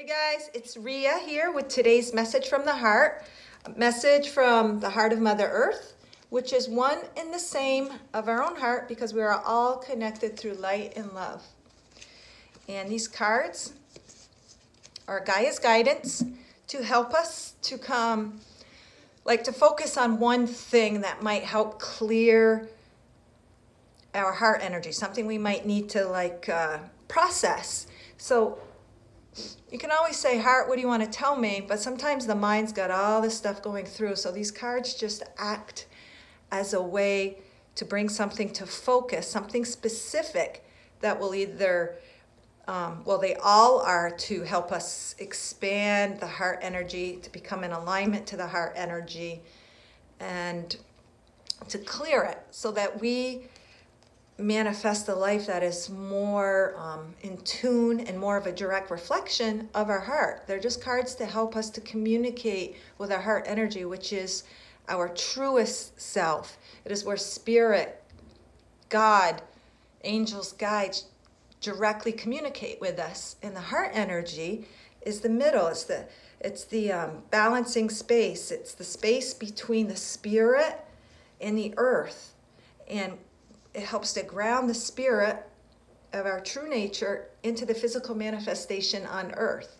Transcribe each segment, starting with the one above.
Hey guys, it's Ria here with today's message from the heart, a message from the heart of Mother Earth, which is one and the same of our own heart because we are all connected through light and love. And these cards are Gaia's guidance to help us to to focus on one thing that might help clear our heart energy, something we might need to process. So you can always say, heart, what do you want to tell me? But sometimes the mind's got all this stuff going through. So these cards just act as a way to bring something to focus, something specific that will either, they all are to help us expand the heart energy, to become in alignment to the heart energy, and to clear it so that we manifest a life that is more in tune and more of a direct reflection of our heart. They're just cards to help us to communicate with our heart energy, which is our truest self. It is where spirit, God, angels, guides directly communicate with us. And the heart energy is the middle. It's the balancing space. It's the space between the spirit and the earth. And it helps to ground the spirit of our true nature into the physical manifestation on earth.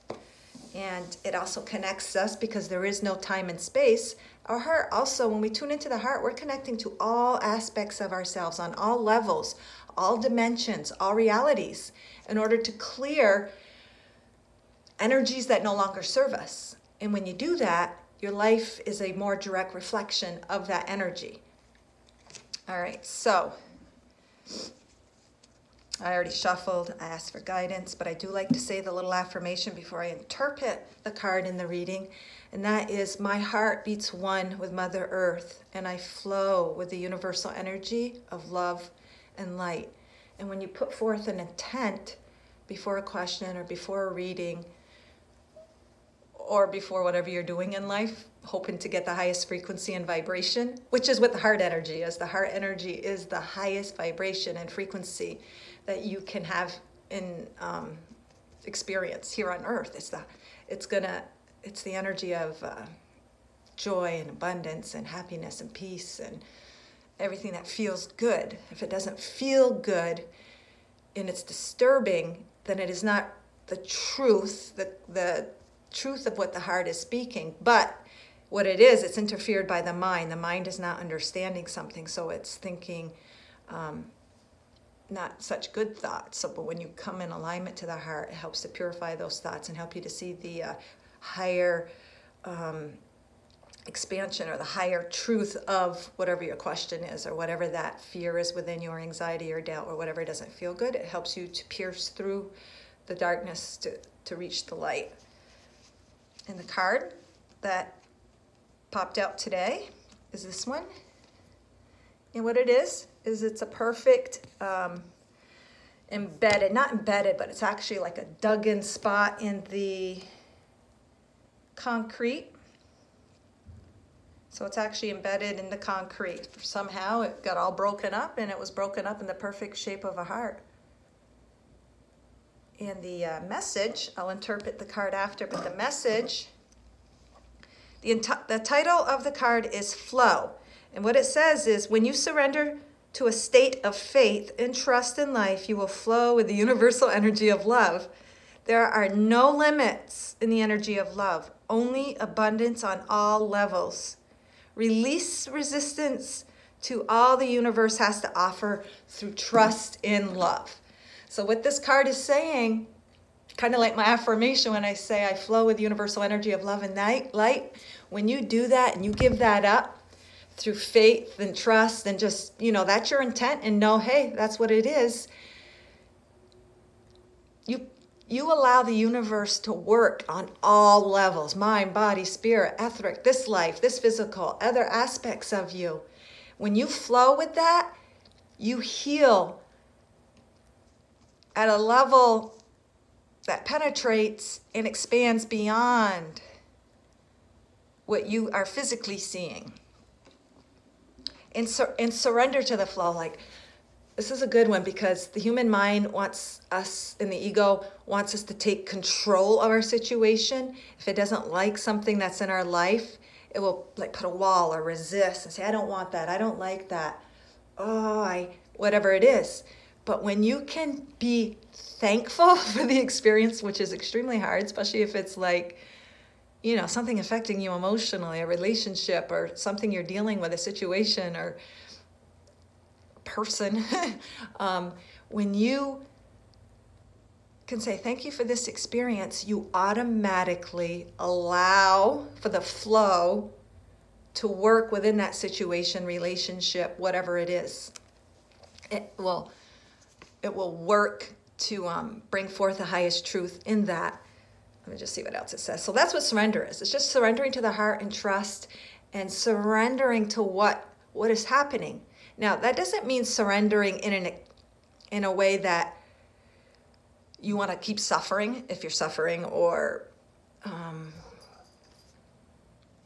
And it also connects us because there is no time and space. Our heart also, when we tune into the heart, we're connecting to all aspects of ourselves on all levels, all dimensions, all realities, in order to clear energies that no longer serve us. And when you do that, your life is a more direct reflection of that energy. All right, so I already shuffled, I asked for guidance, but I do like to say the little affirmation before I interpret the card in the reading, and that is, my heart beats one with Mother Earth, and I flow with the universal energy of love and light. And when you put forth an intent before a question or before a reading or before whatever you're doing in life, hoping to get the highest frequency and vibration, which is what the heart energy is. The heart energy is the highest vibration and frequency that you can have in experience here on earth. It's the energy of joy and abundance and happiness and peace and everything that feels good. If it doesn't feel good and it's disturbing, then it is not the truth, the truth of what the heart is speaking. But what it is, it's interfered by the mind. The mind is not understanding something, so it's thinking not such good thoughts. But when you come in alignment to the heart, it helps to purify those thoughts and help you to see the higher expansion or the higher truth of whatever your question is or whatever that fear is within you or anxiety or doubt or whatever doesn't feel good. It helps you to pierce through the darkness to reach the light. And the card that popped out today is this one. And what it is it's a perfect not embedded, but it's actually like a dug-in spot in the concrete. So it's actually embedded in the concrete. Somehow it got all broken up, and it was broken up in the perfect shape of a heart. And the message, I'll interpret the card after, but the message, the title of the card is Flow. And what it says is, when you surrender to a state of faith and trust in life, you will flow with the universal energy of love. There are no limits in the energy of love, only abundance on all levels. Release resistance to all the universe has to offer through trust in love. So what this card is saying, kind of like my affirmation when I say I flow with universal energy of love and light, when you do that and you give that up through faith and trust and just, that's your intent and know, hey, that's what it is. You allow the universe to work on all levels, mind, body, spirit, etheric, this life, this physical, other aspects of you. When you flow with that, you heal at a level that penetrates and expands beyond what you are physically seeing. And surrender to the flow. Like, this is a good one because the human mind wants us, and the ego wants us to take control of our situation. If it doesn't like something that's in our life, it will like put a wall or resist and say, I don't want that, I don't like that. Whatever it is. But when you can be thankful for the experience, which is extremely hard, especially if it's like, you know, something affecting you emotionally, a relationship or something you're dealing with, a situation or person, when you can say, thank you for this experience, you automatically allow for the flow to work within that situation, relationship, whatever it is. It will work to bring forth the highest truth in that. Let me just see what else it says. So that's what surrender is. It's just surrendering to the heart and trust and surrendering to what is happening. Now, that doesn't mean surrendering in a way that you want to keep suffering if you're suffering, or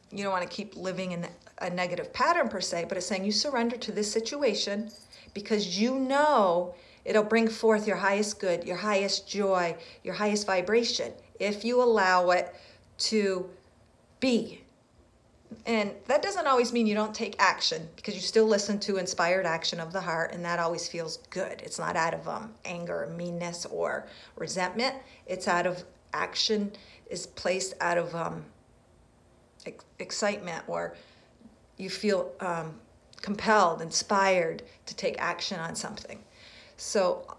you don't want to keep living in a negative pattern per se, but it's saying you surrender to this situation because you know it'll bring forth your highest good, your highest joy, your highest vibration if you allow it to be. And that doesn't always mean you don't take action, because you still listen to inspired action of the heart, and that always feels good. It's not out of anger, meanness, or resentment. It's out of action, is placed out of excitement, or you feel compelled, inspired to take action on something. So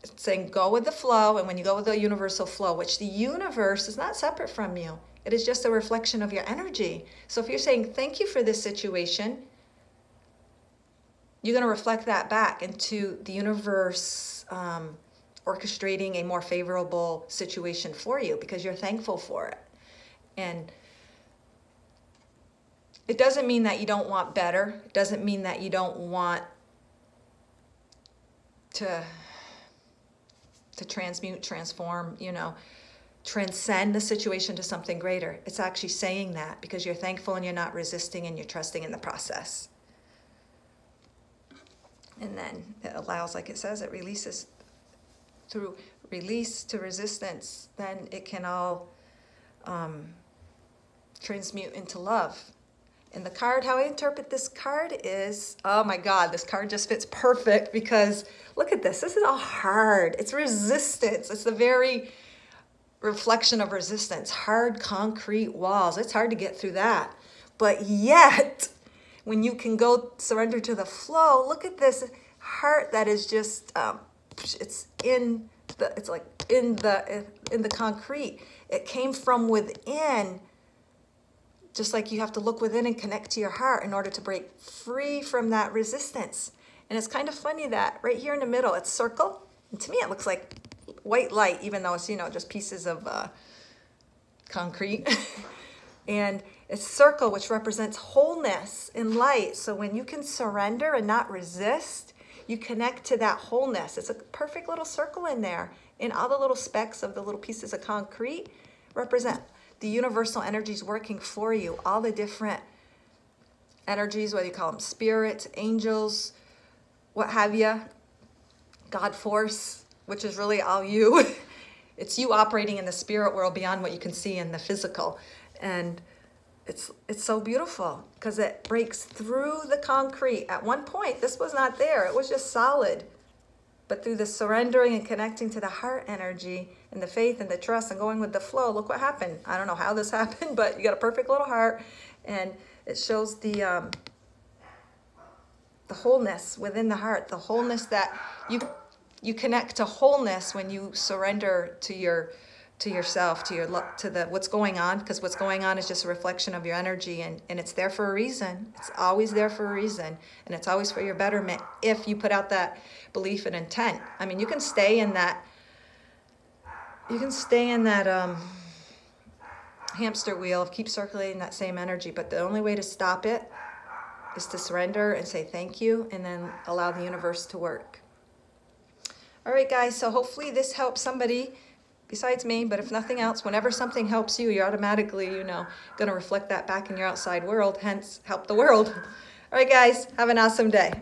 it's saying go with the flow, and when you go with the universal flow, which the universe is not separate from you, it is just a reflection of your energy. So if you're saying thank you for this situation, you're going to reflect that back into the universe, orchestrating a more favorable situation for you because you're thankful for it. And it doesn't mean that you don't want better. It doesn't mean that you don't want to transmute, transform, transcend the situation to something greater. It's actually saying that because you're thankful and you're not resisting and you're trusting in the process. And then it allows, like it says, it releases through release to resistance. Then it can all transmute into love. And the card, how I interpret this card is, oh my God, this card just fits perfect because look at this. This is all hard. It's resistance. It's the very reflection of resistance. Hard concrete walls. It's hard to get through that. But yet, when you can go surrender to the flow, look at this heart that is just, it's in the concrete. It came from within. Just like you have to look within and connect to your heart in order to break free from that resistance. And it's kind of funny that right here in the middle, it's circle. And to me, it looks like white light, even though it's, just pieces of concrete. And it's circle, which represents wholeness and light. So when you can surrender and not resist, you connect to that wholeness. It's a perfect little circle in there. And all the little specks of the little pieces of concrete represent the universal energies working for you, all the different energies, whether you call them spirits, angels, what have you, God force, which is really all you. It's you operating in the spirit world beyond what you can see in the physical. And it's so beautiful because it breaks through the concrete. At one point, this was not there. It was just solid. But through the surrendering and connecting to the heart energy and the faith and the trust and going with the flow, look what happened. I don't know how this happened, but you got a perfect little heart, and it shows the wholeness within the heart, the wholeness that you connect to wholeness when you surrender to yourself, to the what's going on, because what's going on is just a reflection of your energy, and it's there for a reason. It's always there for a reason, and it's always for your betterment if you put out that belief and intent. I mean, you can stay in that hamster wheel of keep circulating that same energy, but the only way to stop it is to surrender and say thank you, and then allow the universe to work. All right, guys, so hopefully this helps somebody besides me, but if nothing else, whenever something helps you, you're automatically, going to reflect that back in your outside world, hence help the world. All right, guys, have an awesome day.